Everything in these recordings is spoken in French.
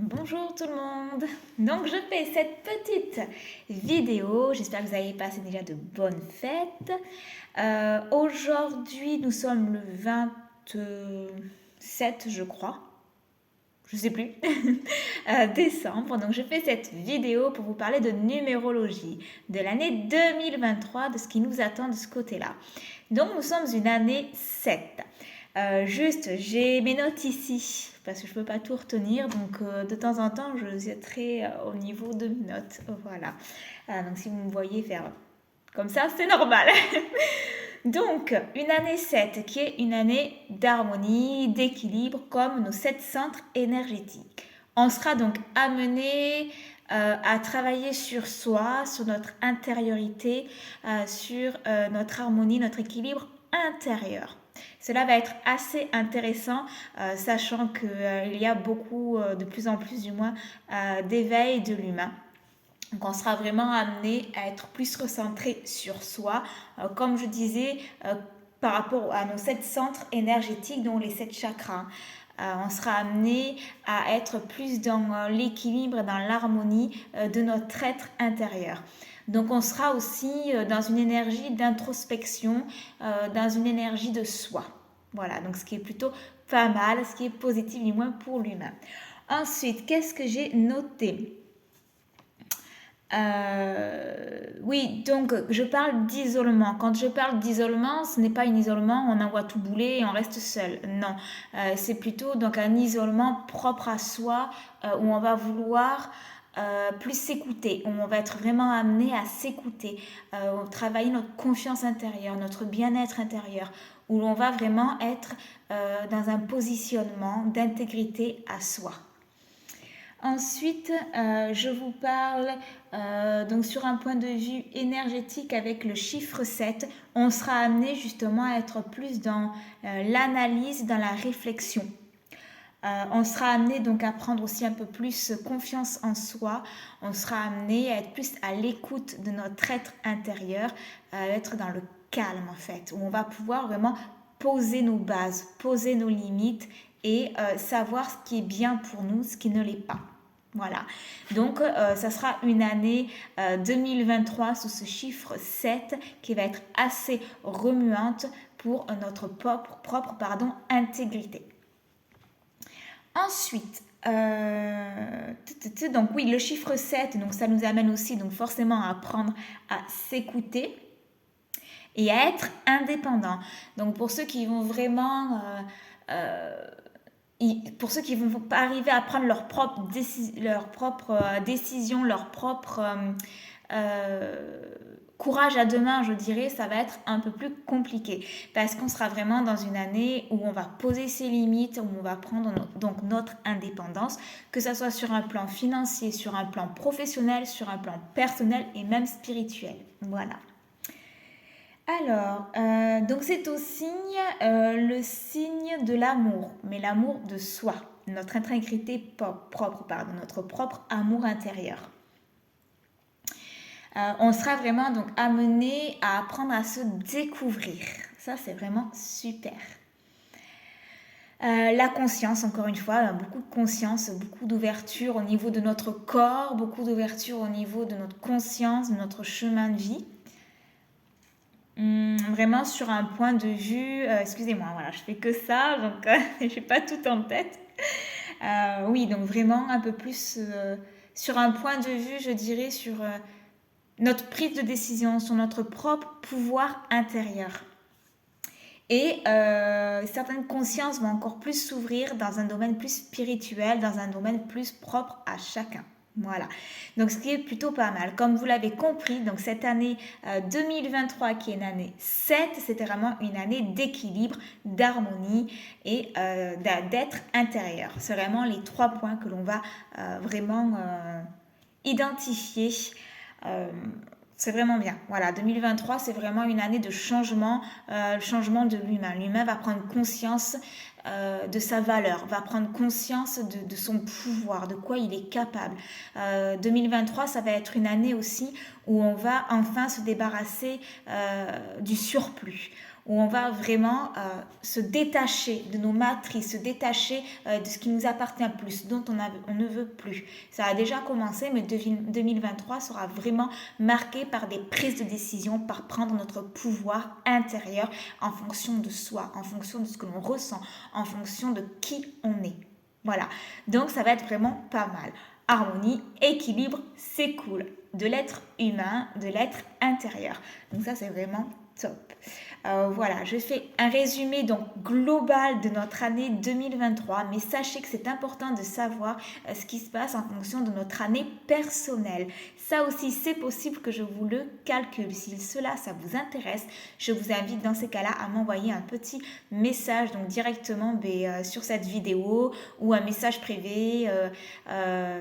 Bonjour tout le monde. Donc je fais cette petite vidéo. J'espère que vous avez passé déjà de bonnes fêtes. Aujourd'hui, nous sommes le 27, je crois. Je sais plus. Décembre. Donc je fais cette vidéo pour vous parler de numérologie de l'année 2023, de ce qui nous attend de ce côté-là. Donc nous sommes une année 7. Juste, j'ai mes notes ici parce que je ne peux pas tout retenir, donc de temps en temps je jetterai au niveau de mes notes. Voilà. Donc si vous me voyez faire comme ça, c'est normal. Donc, une année 7 qui est une année d'harmonie, d'équilibre, comme nos 7 centres énergétiques. On sera donc amené à travailler sur soi, sur notre intériorité, sur notre harmonie, notre équilibre intérieur. Cela va être assez intéressant, sachant qu'il y a beaucoup, de plus en plus du moins, d'éveil de l'humain. Donc on sera vraiment amené à être plus recentré sur soi, comme je disais, par rapport à nos 7 centres énergétiques, dont les 7 chakras. On sera amené à être plus dans l'équilibre, dans l'harmonie de notre être intérieur. Donc on sera aussi dans une énergie d'introspection, dans une énergie de soi. Voilà, donc ce qui est plutôt pas mal, ce qui est positif du moins pour l'humain. Ensuite, qu'est-ce que j'ai noté? Oui, donc je parle d'isolement. Quand je parle d'isolement, ce n'est pas un isolement, on envoie tout bouler et on reste seul. Non, c'est plutôt donc un isolement propre à soi où on va vouloir plus s'écouter, où on va être vraiment amené à s'écouter, travailler notre confiance intérieure, notre bien-être intérieur, où l'on va vraiment être dans un positionnement d'intégrité à soi. Ensuite, je vous parle donc sur un point de vue énergétique avec le chiffre 7. On sera amené justement à être plus dans l'analyse, dans la réflexion. On sera amené donc à prendre aussi un peu plus confiance en soi. On sera amené à être plus à l'écoute de notre être intérieur, à être dans le calme en fait, où on va pouvoir vraiment poser nos bases, poser nos limites et savoir ce qui est bien pour nous, ce qui ne l'est pas. Voilà, donc ça sera une année 2023 sous ce chiffre 7 qui va être assez remuante pour notre propre intégrité. Ensuite, donc oui, le chiffre 7, donc ça nous amène aussi donc forcément à apprendre à s'écouter et à être indépendant. Donc pour ceux qui vont vraiment... pour ceux qui ne vont pas arriver à prendre leur propre décision, leur propre courage à deux mains, je dirais, ça va être un peu plus compliqué parce qu'on sera vraiment dans une année où on va poser ses limites, où on va prendre donc notre indépendance, que ce soit sur un plan financier, sur un plan professionnel, sur un plan personnel et même spirituel. Voilà. Alors, donc c'est aussi le signe de l'amour, mais l'amour de soi, notre intégrité propre, notre propre amour intérieur. On sera vraiment donc amené à apprendre à se découvrir. Ça, c'est vraiment super. La conscience, encore une fois, beaucoup de conscience, beaucoup d'ouverture au niveau de notre corps, beaucoup d'ouverture au niveau de notre conscience, de notre chemin de vie. Vraiment sur un point de vue, excusez-moi, voilà, je fais que ça, donc je n'ai pas tout en tête. Oui, donc vraiment un peu plus sur un point de vue, je dirais, sur notre prise de décision, sur notre propre pouvoir intérieur. Et certaines consciences vont encore plus s'ouvrir dans un domaine plus spirituel, dans un domaine plus propre à chacun. Voilà, donc ce qui est plutôt pas mal. Comme vous l'avez compris, donc cette année 2023 qui est une année 7, c'était vraiment une année d'équilibre, d'harmonie et d'être intérieur. C'est vraiment les 3 points que l'on va vraiment identifier. C'est vraiment bien. Voilà, 2023, c'est vraiment une année de changement, changement de l'humain. L'humain va prendre conscience de sa valeur, va prendre conscience de son pouvoir, de quoi il est capable. 2023, ça va être une année aussi où on va enfin se débarrasser du surplus, où on va vraiment se détacher de nos matrices, se détacher de ce qui nous appartient plus, dont on ne veut plus. Ça a déjà commencé, mais 2023 sera vraiment marqué par des prises de décision, par prendre notre pouvoir intérieur en fonction de soi, en fonction de ce que l'on ressent, en fonction de qui on est. Voilà, donc ça va être vraiment pas mal. Harmonie, équilibre, c'est cool. De l'être humain, de l'être intérieur. Donc ça, c'est vraiment top. Voilà, je fais un résumé donc global de notre année 2023, mais sachez que c'est important de savoir ce qui se passe en fonction de notre année personnelle. Ça aussi, c'est possible que je vous le calcule. Si cela, ça vous intéresse, je vous invite dans ces cas-là à m'envoyer un petit message donc directement sur cette vidéo ou un message privé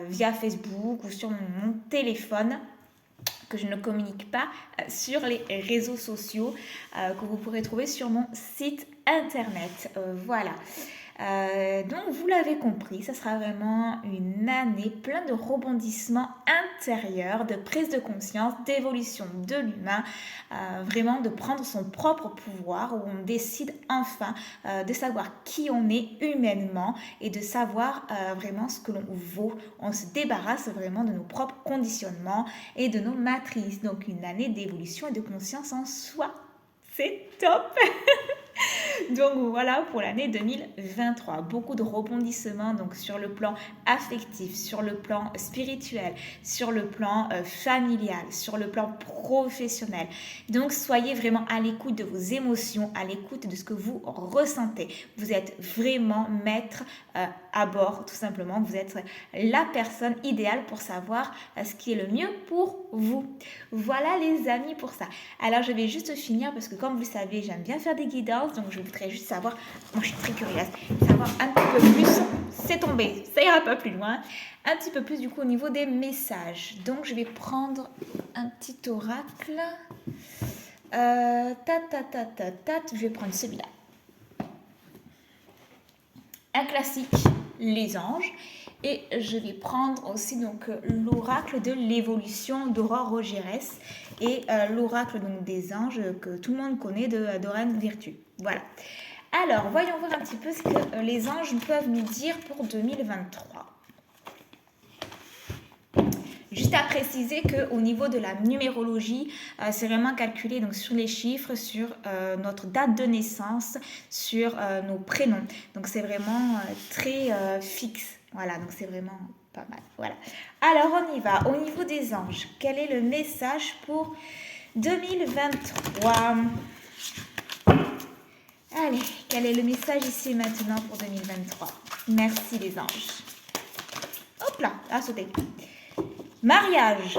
via Facebook ou sur mon téléphone, que je ne communique pas sur les réseaux sociaux, que vous pourrez trouver sur mon site internet. Voilà. Donc vous l'avez compris, ça sera vraiment une année pleine de rebondissements intérieurs, de prise de conscience, d'évolution de l'humain, vraiment de prendre son propre pouvoir, où on décide enfin de savoir qui on est humainement et de savoir vraiment ce que l'on vaut. On se débarrasse vraiment de nos propres conditionnements et de nos matrices. Donc une année d'évolution et de conscience en soi. C'est top. Donc voilà pour l'année 2023, beaucoup de rebondissements donc sur le plan affectif, sur le plan spirituel, sur le plan familial, sur le plan professionnel. Donc soyez vraiment à l'écoute de vos émotions, à l'écoute de ce que vous ressentez. Vous êtes vraiment maître à bord, tout simplement. Vous êtes la personne idéale pour savoir ce qui est le mieux pour vous. Voilà les amis pour ça. Alors je vais juste finir parce que comme vous le savez, j'aime bien faire des guidances, donc je voudrais juste savoir, moi je suis très curieuse, savoir un petit peu plus, c'est tombé, ça ira pas plus loin, un petit peu plus du coup au niveau des messages. Donc je vais prendre un petit oracle, je vais prendre celui-là. Un classique, les anges. Et je vais prendre aussi donc l'oracle de l'évolution d'Aurore Rogerès et l'oracle donc des anges que tout le monde connaît de Doreen Virtue. Voilà. Alors, voyons voir un petit peu ce que les anges peuvent nous dire pour 2023. Juste à préciser qu'au niveau de la numérologie, c'est vraiment calculé donc, sur les chiffres, sur notre date de naissance, sur nos prénoms. Donc c'est vraiment très fixe. Voilà, donc c'est vraiment pas mal. Voilà. Alors on y va. Au niveau des anges, quel est le message pour 2023 ? Allez, quel est le message ici et maintenant pour 2023 ? Merci les anges. Hop là, à sauter. Mariage.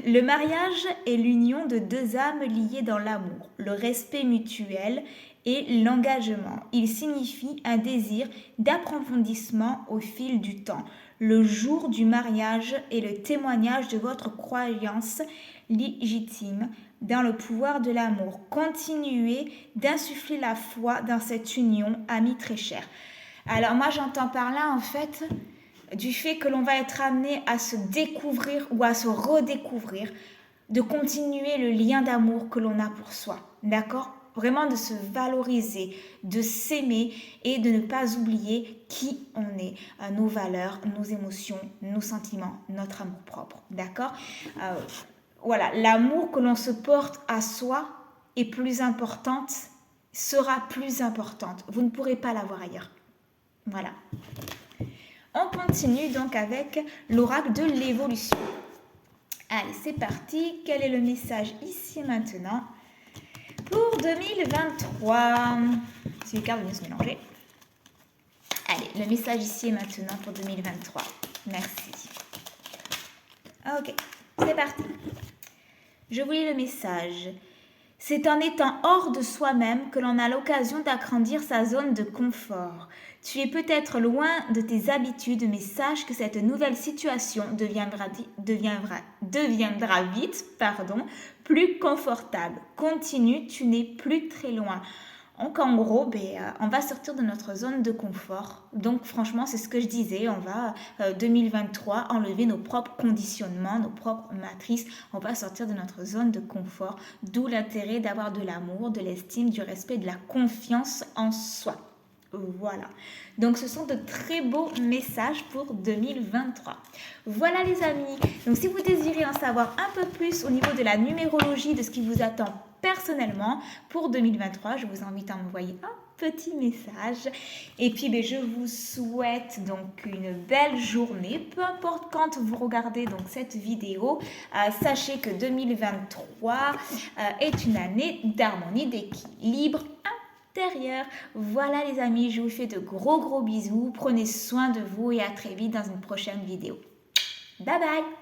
Le mariage est l'union de deux âmes liées dans l'amour, le respect mutuel et l'engagement. Il signifie un désir d'approfondissement au fil du temps. Le jour du mariage est le témoignage de votre croyance légitime dans le pouvoir de l'amour. Continuez d'insuffler la foi dans cette union, amis très chers. Alors moi j'entends par là en fait du fait que l'on va être amené à se découvrir ou à se redécouvrir, de continuer le lien d'amour que l'on a pour soi, d'accord ? Vraiment de se valoriser, de s'aimer et de ne pas oublier qui on est, nos valeurs, nos émotions, nos sentiments, notre amour-propre, d'accord ? Voilà, l'amour que l'on se porte à soi est plus importante, sera plus importante. Vous ne pourrez pas l'avoir ailleurs. Voilà. On continue donc avec l'oracle de l'évolution. Allez, c'est parti. Quel est le message ici et maintenant pour 2023 ? Si les cartes viennent se mélanger. Allez, le message ici et maintenant pour 2023. Merci. Ok, c'est parti. Je vous lis le message. C'est en étant hors de soi-même que l'on a l'occasion d'agrandir sa zone de confort. Tu es peut-être loin de tes habitudes, mais sache que cette nouvelle situation deviendra vite plus confortable. Continue, tu n'es plus très loin. Donc en gros, on va sortir de notre zone de confort. Donc franchement, c'est ce que je disais, on va 2023 enlever nos propres conditionnements, nos propres matrices. On va sortir de notre zone de confort, d'où l'intérêt d'avoir de l'amour, de l'estime, du respect, de la confiance en soi. Voilà. Donc ce sont de très beaux messages pour 2023. Voilà les amis. Donc si vous désirez en savoir un peu plus au niveau de la numérologie, de ce qui vous attend personnellement pour 2023, je vous invite à m'envoyer un petit message. Et puis je vous souhaite donc une belle journée, peu importe quand vous regardez donc cette vidéo. Sachez que 2023 est une année d'harmonie, d'équilibre intérieur. Voilà les amis, je vous fais de gros bisous. Prenez soin de vous et à très vite dans une prochaine vidéo. Bye bye.